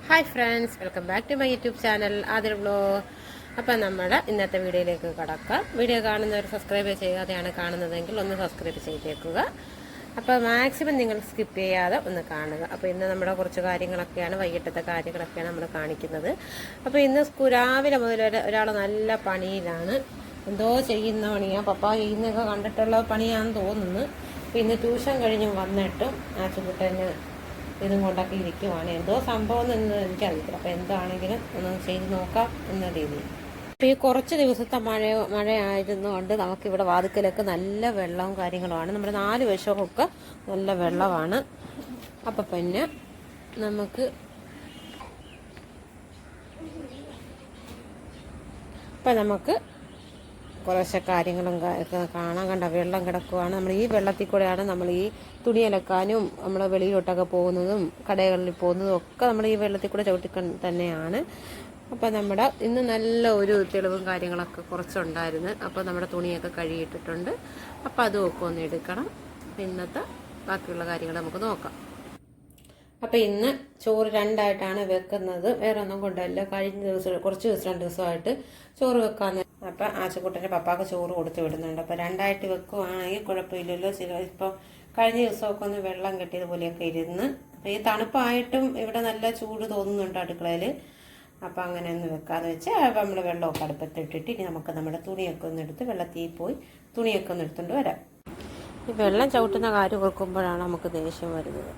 Hi friends, welcome back to my YouTube channel Athira vlog. അപ്പം നമ്മുടെ ഇന്നത്തെ വീഡിയോയിലേക്ക് കടക്കാം. വീഡിയോ കാണുന്നവർ സബ്സ്ക്രൈബ് ചെയ്യാതെയാണ് കാണുന്നതെങ്കിൽ ഒന്ന് സബ്സ്ക്രൈബ് ചെയ്തേക്കുക. അപ്പോൾ മാക്സിമം നിങ്ങൾ സ്കിപ്പ് ചെയ്യാതെ ഒന്ന് കാണുക. അപ്പോൾ ഇന്ന് നമ്മുടെ കുറച്ച് കാര്യങ്ങളൊക്കെയാണ്, വൈകിട്ടത്തെ കാര്യങ്ങളൊക്കെയാണ് നമ്മൾ കാണിക്കുന്നത്. അപ്പോൾ ഇന്ന് രാവിലെ മുതൽ ഒരാൾ നല്ല പണിയിലാണ്, എന്തോ ചെയ്യുന്ന പണിയാണ്. പപ്പ ചെയ്യുന്നതൊക്കെ കണ്ടിട്ടുള്ള പണിയാണെന്ന് തോന്നുന്നു. അപ്പോൾ ഇന്ന് ട്യൂഷൻ കഴിഞ്ഞ് വന്നിട്ടും ആച്ചുകുട്ടന് ഇതും കൊണ്ടൊക്കെ ഇരിക്കുവാണ്. എന്തോ സംഭവം എന്ന് എനിക്കറിയത്തില്ല. അപ്പോൾ എന്താണെങ്കിലും ഒന്ന് ചെയ്ത് നോക്കാം എന്ന രീതിയിൽ. അപ്പോൾ ഈ കുറച്ച് ദിവസത്തെ മഴയായിരുന്നുകൊണ്ട് നമുക്കിവിടെ വാതിക്കലൊക്കെ നല്ല വെള്ളവും കാര്യങ്ങളുമാണ്. നമ്മുടെ 4 വശമൊക്കെ നല്ല വെള്ളമാണ്. അപ്പം പിന്നെ നമുക്ക് കുറച്ച് കാര്യങ്ങളും കാണാൻ കണ്ട വെള്ളം കിടക്കുവാണ്. നമ്മൾ ഈ വെള്ളത്തിൽ കൂടെയാണ് നമ്മൾ ഈ തുണി അലക്കാനും നമ്മൾ വെളിയിലോട്ടൊക്കെ പോകുന്നതും കടകളിൽ പോകുന്നതും ഒക്കെ നമ്മൾ ഈ വെള്ളത്തിൽ കൂടെ തന്നെയാണ്. അപ്പോൾ നമ്മുടെ ഇന്ന് നല്ല ഒരു തെളിവും കാര്യങ്ങളൊക്കെ കുറച്ചുണ്ടായിരുന്നു. അപ്പോൾ നമ്മുടെ തുണിയൊക്കെ കഴുകിയിട്ടിട്ടുണ്ട്. അപ്പോൾ അതുമൊക്കെ ഒന്ന് എടുക്കണം. ഇന്നത്തെ ബാക്കിയുള്ള കാര്യങ്ങൾ നമുക്ക് നോക്കാം. അപ്പോൾ ഇന്ന് ചോറ് 2ആയിട്ടാണ് വെക്കുന്നത്. വേറെ ഒന്നും കൊണ്ടല്ല, കഴിഞ്ഞ ദിവസം കുറച്ച് ദിവസം 2 ദിവസമായിട്ട് ചോറ് വെക്കാന്ന്. അപ്പം ആശുക്കുട്ടൻ്റെ പപ്പാക്ക് ചോറ് കൊടുത്ത് വിടുന്നുണ്ട്. അപ്പോൾ 2ആയിട്ട് വെക്കുവാണെങ്കിൽ കുഴപ്പമില്ലല്ലോ. ഇപ്പം കഴിഞ്ഞ ദിവസമൊക്കെ ഒന്ന് വെള്ളം കെട്ടിയതുപോലെയൊക്കെ ഇരുന്ന്, അപ്പോൾ ഈ തണുപ്പായിട്ടും ഇവിടെ നല്ല ചൂട് തോന്നുന്നുണ്ട് അടുക്കളയിൽ. അപ്പം അങ്ങനെ ഒന്ന് വെക്കാമെന്ന് വെച്ചാൽ അപ്പം നമ്മൾ വെള്ളമൊക്കെ അടുപ്പത്തിട്ടിട്ട് ഇനി നമുക്ക് നമ്മുടെ തുണിയൊക്കെ ഒന്ന് എടുത്ത് വെള്ളത്തിൽ പോയി തുണിയൊക്കെ ഒന്ന് എടുത്തുകൊണ്ട് വരാം. ഈ വെള്ളം ചവിട്ടുന്ന കാര്യം ഓർക്കുമ്പോഴാണ് നമുക്ക് ദേഷ്യം വരുന്നത്.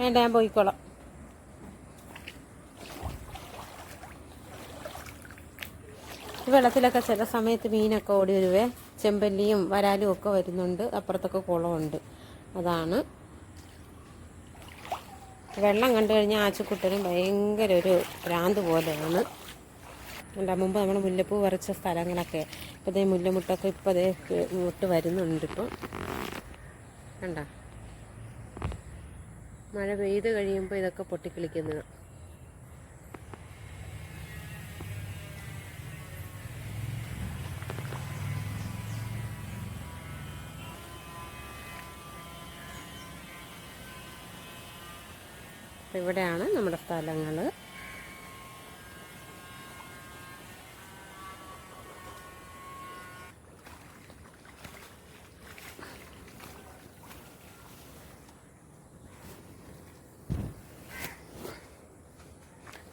വേണ്ട, ഞാൻ പോയിക്കോളാം. ഈ വെള്ളത്തിലൊക്കെ ചില സമയത്ത് മീനൊക്കെ ഓടി വരുവേ. ചെമ്പല്ലിയും വരാലും ഒക്കെ വരുന്നുണ്ട്. അപ്പുറത്തൊക്കെ കുളമുണ്ട്. അതാണ് വെള്ളം കണ്ടു കഴിഞ്ഞാൽ ആച്ചുക്കുട്ടനും ഭയങ്കര ഒരു ഭ്രാന്ത് പോലെയാണ്. അല്ല, മുമ്പ് നമ്മൾ മുല്ലപ്പൂ പറിച്ച സ്ഥലങ്ങളൊക്കെ ഇപ്പോഴത്തെ മുല്ലമുട്ടൊക്കെ ഇപ്പോഴേ മുട്ട് വരുന്നുണ്ട്. ഇപ്പം കണ്ട, മഴ പെയ്ത് കഴിയുമ്പോൾ ഇതൊക്കെ പൊട്ടിക്കിളിക്കുന്നത്. ഇവിടെയാണ് നമ്മുടെ സ്ഥലങ്ങൾ.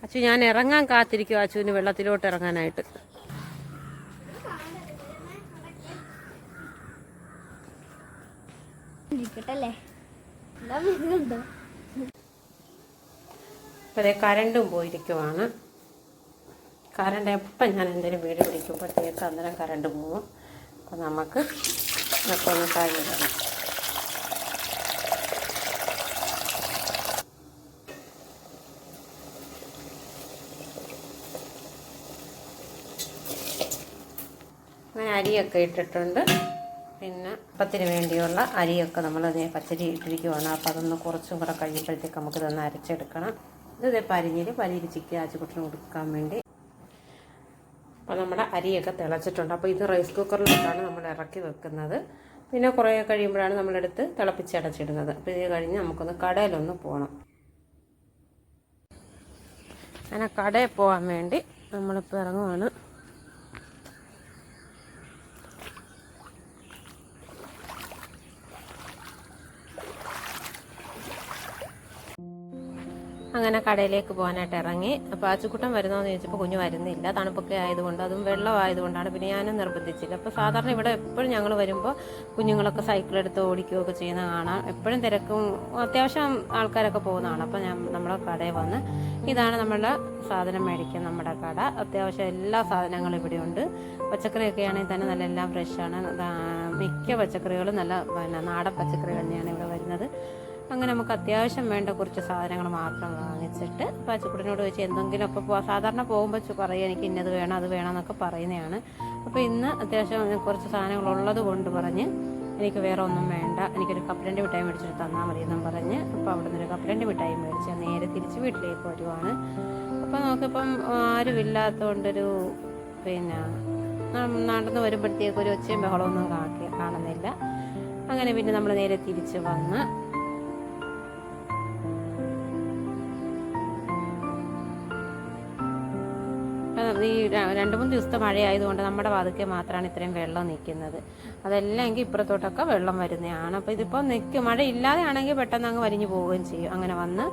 അച്ചു, ഞാൻ ഇറങ്ങാൻ കാത്തിരിക്കും അച്ചുവിന് വെള്ളത്തിലോട്ട് ഇറങ്ങാനായിട്ട്. അപ്പോൾ കരണ്ടും പോയിരിക്കുവാണ്. കരണ്ട് എപ്പം ഞാൻ എന്തെങ്കിലും വീട് പിടിക്കുമ്പോഴത്തേക്ക് അന്നേരം കരണ്ട് പോകും. അപ്പോൾ നമുക്ക് ഒക്കെ ഒന്ന് കഴിയണം. അങ്ങനെ അരിയൊക്കെ ഇട്ടിട്ടുണ്ട്. പിന്നെ അപ്പത്തിന് വേണ്ടിയുള്ള അരിയൊക്കെ നമ്മൾ പച്ചരി ഇട്ടിരിക്കുവാണ്. അപ്പോൾ അതൊന്ന് കുറച്ചും കൂടെ കഴിയുമ്പോഴത്തേക്ക് നമുക്ക് ഇതൊന്ന് അരച്ചെടുക്കണം. ഇതേ പരിഞ്ഞിൽ ചിക്കി ആച്ചുകുട്ടിന് കൊടുക്കാൻ വേണ്ടി. അപ്പോൾ നമ്മുടെ അരിയൊക്കെ തിളച്ചിട്ടുണ്ട്. അപ്പോൾ ഇത് റൈസ് കുക്കറിലിട്ടാണ് നമ്മൾ ഇറക്കി വെക്കുന്നത്. പിന്നെ കുറേ കഴിയുമ്പോഴാണ് നമ്മളെടുത്ത് തിളപ്പിച്ചടച്ചിടുന്നത്. അപ്പോൾ ഇത് കഴിഞ്ഞ് നമുക്കൊന്ന് കടയിലൊന്ന് പോകണം. അങ്ങനെ കടയിൽ പോകാൻ വേണ്ടി നമ്മളിപ്പോൾ ഇറങ്ങുവാണ്. അങ്ങനെ കടയിലേക്ക് പോകാനായിട്ട് ഇറങ്ങി. അപ്പോൾ ആച്ചുക്കുട്ടൻ വരുന്നതെന്ന് ചോദിച്ചപ്പോൾ കുഞ്ഞ് വരുന്നില്ല. തണുപ്പൊക്കെ ആയതുകൊണ്ട്, അതും വെള്ളമായതുകൊണ്ടാണ്. പിന്നെ ഞാനും നിർബന്ധിച്ചില്ല. അപ്പോൾ സാധാരണ ഇവിടെ എപ്പോഴും ഞങ്ങൾ വരുമ്പോൾ കുഞ്ഞുങ്ങളൊക്കെ സൈക്കിളെടുത്ത് ഓടിക്കുകയൊക്കെ ചെയ്യുന്ന കാണാം. എപ്പോഴും തിരക്കും അത്യാവശ്യം ആൾക്കാരൊക്കെ പോകുന്നതാണ്. അപ്പോൾ നമ്മുടെ കടയിൽ വന്ന് ഇതാണ് നമ്മളുടെ സാധനം മേടിക്കാൻ നമ്മുടെ കട. അത്യാവശ്യം എല്ലാ സാധനങ്ങളും ഇവിടെയുണ്ട്. പച്ചക്കറിയൊക്കെ ആണെങ്കിൽ തന്നെ നല്ല എല്ലാം ഫ്രഷാണ്. മിക്ക പച്ചക്കറികളും നല്ല നാടൻ പച്ചക്കറി തന്നെയാണ് ഇവിടെ വരുന്നത്. അങ്ങനെ നമുക്ക് അത്യാവശ്യം വേണ്ട കുറച്ച് സാധനങ്ങൾ മാത്രം വാങ്ങിച്ചിട്ട് പച്ചക്കുട്ടനോട് വെച്ച് എന്തെങ്കിലും അപ്പോൾ സാധാരണ പോകുമ്പോൾ പറയും എനിക്ക് ഇന്നത് വേണം അത് വേണം എന്നൊക്കെ പറയുന്നതാണ്. അപ്പോൾ ഇന്ന് അത്യാവശ്യം കുറച്ച് സാധനങ്ങളുള്ളത് കൊണ്ട് പറഞ്ഞ് എനിക്ക് വേറെ ഒന്നും വേണ്ട, എനിക്കൊരു കപ്പലണ്ടി മിഠായി മേടിച്ചിട്ട് തന്നാൽ മതി എന്നും പറഞ്ഞ് അപ്പോൾ അവിടെ നിന്നൊരു കപ്പലണ്ടി മിഠായി മേടിച്ച് നേരെ തിരിച്ച് വീട്ടിലേക്ക് വരുവാണ്. അപ്പോൾ നമുക്കിപ്പം ആരുമില്ലാത്തതുകൊണ്ടൊരു നടന്ന് വരുമ്പോഴത്തേക്ക് ഒരു ഒച്ചയും ബഹളമൊന്നും കാണുന്നില്ല. അങ്ങനെ പിന്നെ നമ്മൾ നേരെ തിരിച്ച് വന്ന് ഈ 2-3 ദിവസത്തെ മഴയായതുകൊണ്ട് നമ്മുടെ വാതിക്കെ മാത്രമാണ് ഇത്രയും വെള്ളം നിൽക്കുന്നത്. അതെല്ലാം എങ്കിൽ ഇപ്പുറത്തോട്ടൊക്കെ വെള്ളം വരുന്നതാണ്. അപ്പോൾ ഇതിപ്പോൾ മഴ ഇല്ലാതെ ആണെങ്കിൽ പെട്ടെന്ന് അങ്ങ് വലിഞ്ഞു പോവുകയും ചെയ്യും. അങ്ങനെ വന്ന്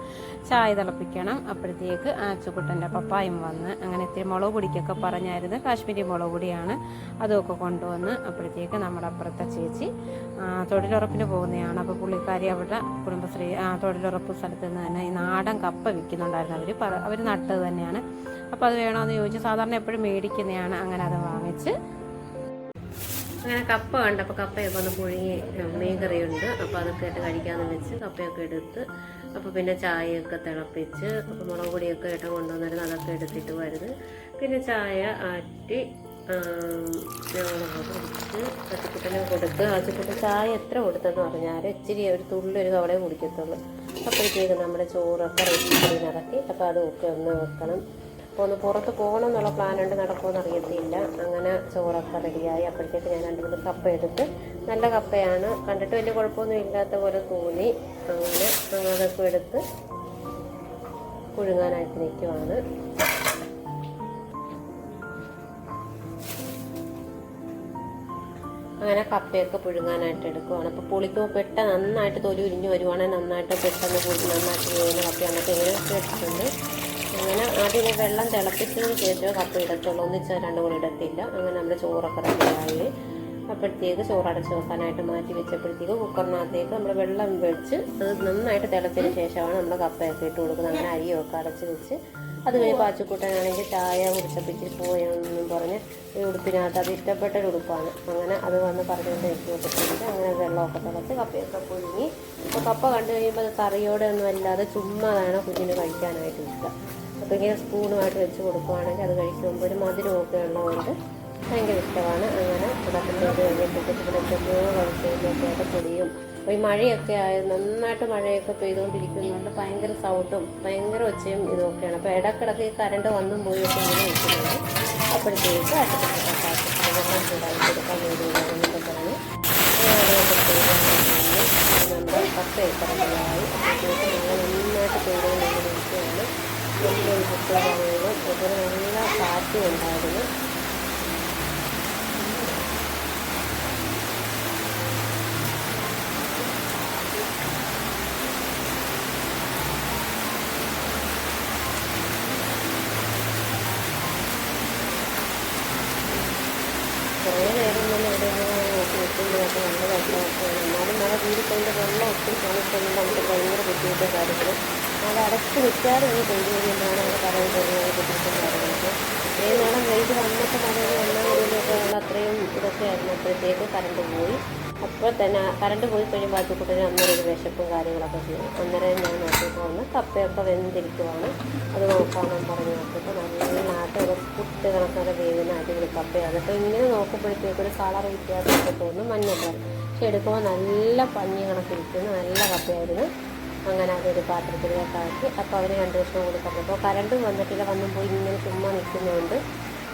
ചായ തിളപ്പിക്കണം. അപ്പോഴത്തേക്ക് ആച്ചുകുട്ടൻ്റെ പപ്പായും വന്ന് അങ്ങനെ ഇത്തിരി മുളക് പൊടിക്കൊക്കെ പറഞ്ഞായിരുന്നു. കാശ്മീരി മുളക് പൊടിയാണ്, അതുമൊക്കെ കൊണ്ടുവന്ന്. അപ്പോഴത്തേക്ക് നമ്മുടെ അപ്പുറത്തെ ചേച്ചി തൊഴിലുറപ്പിന് പോകുന്നതാണ്. അപ്പോൾ പുള്ളിക്കാരി അവിടെ കുടുംബശ്രീ തൊഴിലുറപ്പ് സ്ഥലത്ത് നിന്ന് തന്നെ ഈ നാടൻ കപ്പ വിൽക്കുന്നുണ്ടായിരുന്നു. അവർ നട്ടത് തന്നെയാണ്. അപ്പോൾ അത് വേണമെന്ന് ചോദിച്ചു. സാധാരണ എപ്പോഴും മേടിക്കുന്നതാണ്. അങ്ങനെ അത് വാങ്ങിച്ച് അങ്ങനെ കപ്പ കണ്ടപ്പോൾ കപ്പയൊക്കെ ഒന്ന് പുഴുങ്ങി മീൻ കറിയുണ്ട്. അപ്പോൾ അതൊക്കെ ഇട്ട് കഴിക്കാമെന്ന് വെച്ച് കപ്പയൊക്കെ എടുത്ത് അപ്പോൾ പിന്നെ ചായയൊക്കെ തിളപ്പിച്ച് അപ്പോൾ മുളക് പൊടിയൊക്കെ ഇട്ട് കൊണ്ടുവന്നിരുന്നു. അതൊക്കെ എടുത്തിട്ട് വരുന്നത്. പിന്നെ ചായ ആറ്റി ഞങ്ങൾ കുടിച്ച് ആച്ചുക്കുട്ടനെ കൊടുത്ത് ആച്ചുക്കുട്ടൻ ചായ എത്ര കൊടുത്തെന്ന് പറഞ്ഞാൽ ഇച്ചിരി ഒരു തുള്ളി ഒരു കവളേ കുടിക്കത്തുള്ളൂ. അപ്പോഴത്തേക്ക് നമ്മുടെ ചോറൊക്കെ റെഡി നടത്തി. അപ്പോൾ അതൊക്കെ ഒന്ന് വെക്കണം. അപ്പോൾ ഒന്ന് പുറത്ത് പോകണം എന്നുള്ള പ്ലാനുണ്ട്, നടക്കുമെന്ന് അറിയത്തില്ല. അങ്ങനെ ചോറൊക്കെ റെഡിയായി. അപ്പോഴത്തേക്ക് ഞാൻ 2-3 കപ്പ എടുത്ത്, നല്ല കപ്പയാണ്, കണ്ടിട്ട് വലിയ കുഴപ്പമൊന്നും ഇല്ലാത്ത പോലെ തോന്നി. അങ്ങനെ അതൊക്കെ എടുത്ത് പുഴുങ്ങാനായിട്ട് നിൽക്കുവാണ്. അങ്ങനെ കപ്പയൊക്കെ പുഴുങ്ങാനായിട്ട് എടുക്കുവാണ്. അപ്പോൾ പുളിക്കുമ്പോൾ പെട്ടെന്ന് നന്നായിട്ട് തൊലി ഉരിഞ്ഞ് വരുവാണെങ്കിൽ നന്നായിട്ട് പെട്ടെന്ന് നന്നായിട്ട് വേകുന്ന കപ്പയാണ്. അപ്പോൾ ഇങ്ങനെ ഇട്ടിട്ടുണ്ട്. അങ്ങനെ ആദ്യം വെള്ളം തിളപ്പിച്ചതിന് ശേഷം കപ്പ ഇടത്തുള്ളൂ, ഒന്നിച്ച് 2 കൂടി ഇടത്തില്ല. അങ്ങനെ നമ്മുടെ ചോറൊക്കെ റെഡിയായി. അപ്പോഴത്തേക്ക് ചോറ് അടച്ച് വെക്കാനായിട്ട് മാറ്റി വെച്ചപ്പോഴത്തേക്ക് കുക്കറിനകത്തേക്ക് നമ്മൾ വെള്ളം വെച്ച് അത് നന്നായിട്ട് തിളച്ചതിന് ശേഷമാണ് നമ്മൾ കപ്പയൊക്കെ ഇട്ട് കൊടുക്കുന്നത്. അങ്ങനെ അരിയൊക്കെ അടച്ച് വെച്ച് അത് കഴിഞ്ഞ് പാച്ചുക്കൂട്ടാനാണെങ്കിൽ ചായ കുടിച്ചപ്പിച്ച് പോയെന്നും പറഞ്ഞ് ഈ ഉടുപ്പിനകത്ത് അത് ഇഷ്ടപ്പെട്ടൊരു ഉടുപ്പാണ്. അങ്ങനെ അത് വന്ന് പറഞ്ഞുകൊണ്ട് വെച്ചിട്ട് അങ്ങനെ വെള്ളമൊക്കെ തിളച്ച് കപ്പയൊക്കെ പുഴുങ്ങി. അപ്പോൾ കപ്പ കണ്ടു കഴിയുമ്പോൾ അത് കറിയോടെ ഒന്നും അല്ലാതെ ചുമ്മാതാണ് കുഞ്ഞിന് കഴിക്കാനായിട്ട് ഇഷ്ടം. അപ്പോൾ ഇങ്ങനെ സ്പൂണുമായിട്ട് വെച്ച് കൊടുക്കുകയാണെങ്കിൽ അത് കഴിക്കുമ്പോൾ ഒരു മധുരമൊക്കെ ഉള്ളതുകൊണ്ട് ഭയങ്കര ഇഷ്ടമാണ്. അങ്ങനെ അതൊക്കെ ചെയ്ത് കഴിഞ്ഞപ്പോഴത്തേക്ക് എന്തൊക്കെയോ കഴിച്ചതിൻ്റെയൊക്കെ ആയിട്ട് പൊടിയും അപ്പോൾ ഈ മഴയൊക്കെ ആയത് നന്നായിട്ട് മഴയൊക്കെ പെയ്തുകൊണ്ടിരിക്കുന്നതുകൊണ്ട് ഭയങ്കര സൗണ്ടും ഭയങ്കര ഒച്ചയും ഇതൊക്കെയാണ്. അപ്പോൾ ഇടക്കിടക്ക് കറണ്ട് വന്നും പോയൊക്കെ ഇങ്ങനെ നിൽക്കുന്നുണ്ട്. അപ്പോഴത്തേക്ക് അട്ടപ്പാട്ട് വെള്ളം ചൂടായി കൊടുക്കാൻ വേണ്ടിയിട്ടാണെന്നൊക്കെ പറഞ്ഞ് നമ്മുടെ കപ്പയൊക്കെ റെഡിയായി. അപ്പോഴത്തേക്ക് മഴ നന്നായിട്ട് പെയ്തുകൊണ്ട് നിൽക്കുകയാണ്. നല്ലൊരു പുസ്തകമായിരുന്നു. അതുപോലെ നല്ല കാറ്റും ഉണ്ടായിരുന്നു. കുറേ നേരം തന്നെ ഇവിടെ നോക്കി നിൽക്കുമ്പോഴൊക്കെ നല്ല രസമൊക്കെയാണ്. എന്നാലും മഴ കൂടിക്കഴിഞ്ഞ വെള്ളം ഒത്തിരി കാണിക്കഴിഞ്ഞാൽ നമുക്ക് ഭയങ്കര ബുദ്ധിമുട്ടും കാര്യങ്ങളും അത് അടച്ച് നിൽക്കാതെ ഒന്ന് പെയ്ത് കഴിയുമ്പോഴാണ് അവിടെ കടയിൽ പോകുന്നത് ബുദ്ധിമുട്ടും കാര്യങ്ങളൊക്കെ. ഇത്രയും നാളം വെയിൽ വന്നപ്പോൾ മഴയിൽ വെള്ളം വരുന്നതൊക്കെ ഉള്ള അത്രയും ഇതൊക്കെ ആയിരുന്നു. അപ്പോഴത്തേക്ക് കറണ്ട് പോയി. അപ്പോൾ തന്നെ കറണ്ട് പോയി കഴിയുമ്പോൾ ആച്ചുക്കുട്ടന് അന്നേരം ഒരു വിശപ്പും കാര്യങ്ങളൊക്കെ ചെയ്യും. അന്നേരം ഞാൻ നോക്കിയപ്പോൾ വന്ന് കപ്പയൊക്കെ വെന്തിരിക്കുവാണ്. അത് നോക്കാമെന്ന് പറഞ്ഞ് നോക്കിയപ്പോൾ നന്നായിട്ട് ഒരു പുട്ട് കണക്കൊക്കെ വേവുന്ന അടിപൊളി കപ്പയാണ്. അപ്പോൾ ഇങ്ങനെ നോക്കുമ്പോഴത്തേക്കൊരു കളർ വ്യത്യാസമൊക്കെ തോന്നും, മഞ്ഞ കളർ. പക്ഷെ എടുക്കുമ്പോൾ നല്ല പഞ്ഞി കണക്കിരിക്കുന്നു, നല്ല കപ്പയായിരുന്നു. അങ്ങനെ അതൊരു പാത്രത്തിലേക്ക് ആക്കി. അപ്പോൾ അവർ 2 കഷ്ണം കൊടുക്കണം. അപ്പോൾ കറണ്ടും വന്നിട്ടില്ല, വന്നും പോയി ഇങ്ങനെ ചുമ്മാ നിൽക്കുന്നതുകൊണ്ട്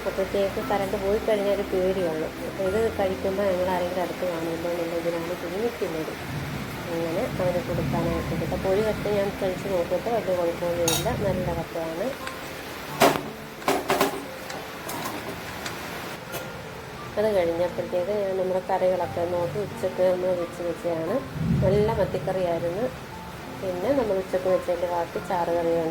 അപ്പോഴത്തേക്ക് കറണ്ട് പോയി കഴിഞ്ഞാൽ ഒരു പേടിയാണ്. അപ്പോൾ ഇത് കഴിക്കുമ്പോൾ ഞങ്ങൾ ആരെങ്കിലും അടുത്ത് കാണുമ്പോൾ ഇതിനാണ് നിൽക്കുന്നത്. അങ്ങനെ അവന് കൊടുക്കാനായിട്ട് കിട്ടും. അപ്പോൾ ഒരു കപ്പ ഞാൻ കഴിച്ച് നോക്കിയിട്ട് വലിയ കുഴപ്പമൊന്നുമില്ല, നല്ല കപ്പയാണ്. അത് കഴിഞ്ഞപ്പോഴത്തേക്ക് നമ്മുടെ കറികളൊക്കെ നോക്കി ഉച്ചക്ക് നമ്മൾ വെച്ചതാണ്. നല്ല മത്തിക്കറിയായിരുന്നു. പിന്നെ നമ്മൾ ഉച്ചക്ക് വെച്ചതിൻ്റെ ബാക്കി ചാറ് കറിയാണ്.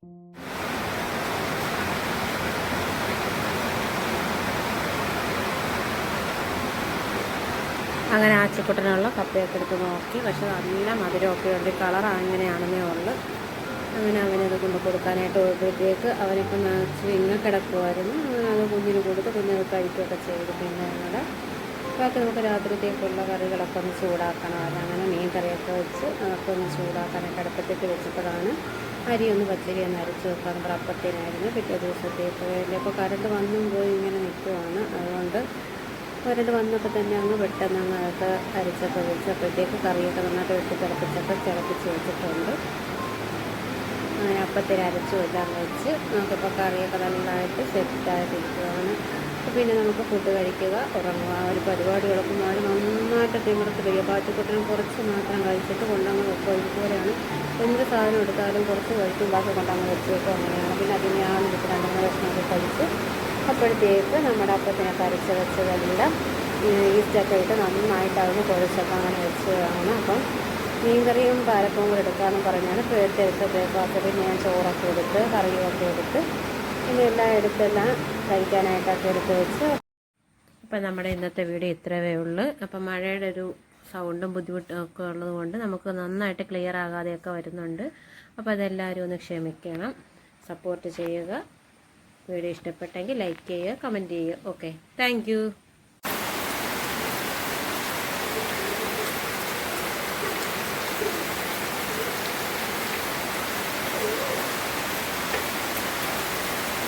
അങ്ങനെ ആച്ചുക്കുട്ടനുള്ള കപ്പയൊക്കെ എടുത്ത് നോക്കി. പക്ഷെ നല്ല മധുരമൊക്കെ ഉണ്ട്, കളർ അങ്ങനെയാണെന്നേ ഉള്ളു. അങ്ങനെ അവനത് കൊണ്ട് കൊടുക്കാനായിട്ട് പോയപ്പോഴത്തേക്ക് അവനിപ്പം ഇങ്ങനെ കിടക്കുമായിരുന്നു. അങ്ങനെ അത് കുഞ്ഞിന് കൊടുത്ത് കുഞ്ഞത് കഴിക്കുകയൊക്കെ ചെയ്തു. പിന്നെ ഞങ്ങളുടെ ബാക്കി നമുക്ക് രാത്രിത്തേക്കുള്ള കറികളൊക്കെ ഒന്ന് ചൂടാക്കണമല്ലോ. അങ്ങനെ മീൻ കറിയൊക്കെ വെച്ച് അതൊക്കെ ഒന്ന് ചൂടാക്കാനായിട്ട് അടുപ്പത്തേക്ക് വെച്ചപ്പോഴാണ് അരി ഒന്ന് പച്ചരി ഒന്ന് അരച്ച് വെക്കാൻ നമ്മുടെ അപ്പത്തിനായിരുന്നു പിറ്റേ ദിവസത്തേക്ക് വേണ്ടി. അപ്പോൾ കറണ്ട് വന്നും പോയി ഇങ്ങനെ നിൽക്കുവാണ്. അതുകൊണ്ട് കറണ്ട് വന്നപ്പോൾ തന്നെ അങ്ങ് പെട്ടെന്ന് അങ്ങ് അതൊക്കെ അരച്ചൊക്കെ വെച്ചപ്പോഴത്തേക്ക് കറിയൊക്കെ നന്നായിട്ട് തിളപ്പിച്ച് വെച്ചിട്ടുണ്ട്. അങ്ങനെ അപ്പത്തിൽ അരച്ചും എല്ലാം വെച്ച് നമുക്കിപ്പോൾ കറിയൊക്കെ നല്ലതായിട്ട് സെറ്റായിട്ടിരിക്കുകയാണ്. പിന്നെ നമുക്ക് ഫുഡ് കഴിക്കുക, ഉറങ്ങുക, ആ ഒരു പരിപാടികളൊക്കെ മാറി നന്നായിട്ട് തിമിർത്തിരിക്കുക. പാറ്റിക്കുട്ടനും കുറച്ച് മാത്രം കഴിച്ചിട്ട് കൊണ്ടങ്ങ് വെക്കുക. ഇതുപോലെയാണ് എന്ത് സാധനം എടുത്താലും കുറച്ച് കഴിക്കും, ബാക്കി കൊണ്ടങ്ങ് വെച്ച് വെക്കും. അങ്ങനെയാണ്. പിന്നെ അതിനെയാണ് ഇത് 2-3 കഷ്ണമൊക്കെ കഴിച്ച് അപ്പോഴത്തേക്ക് നമ്മുടെ അപ്പത്തിനൊക്കെ അരച്ച് വെച്ചതെല്ലാം ഈസ്റ്റൊക്കെ ഇട്ട് നന്നായിട്ട് അതിന് കുഴച്ചൊക്കെ അങ്ങനെ വെച്ചതാണ്. അപ്പം മീൻകറിയും പാലപ്പവും കൂടെ എടുക്കാമെന്ന് പറഞ്ഞാണ് പേരത്തെ എടുത്ത് ബ്രേക്ക്ഫാസ്റ്റിൽ ഞാൻ ചോറൊക്കെ എടുത്ത് കറിയുമൊക്കെ എടുത്ത് പിന്നെ എല്ലാം എടുത്തെല്ലാം കഴിക്കാനായിട്ടൊക്കെ എടുത്ത് വെച്ച്. അപ്പം നമ്മുടെ ഇന്നത്തെ വീഡിയോ ഇത്രയേ ഉള്ളൂ. അപ്പം മഴയുടെ ഒരു സൗണ്ടും ബുദ്ധിമുട്ടൊക്കെ ഉള്ളത് കൊണ്ട് നമുക്ക് നന്നായിട്ട് ക്ലിയർ ആകാതെയൊക്കെ വരുന്നുണ്ട്. അപ്പോൾ അതെല്ലാവരും ഒന്ന് ക്ഷമിക്കണം, സപ്പോർട്ട് ചെയ്യുക. വീഡിയോ ഇഷ്ടപ്പെട്ടെങ്കിൽ ലൈക്ക് ചെയ്യുക, കമൻറ്റ് ചെയ്യുക. Okay, thank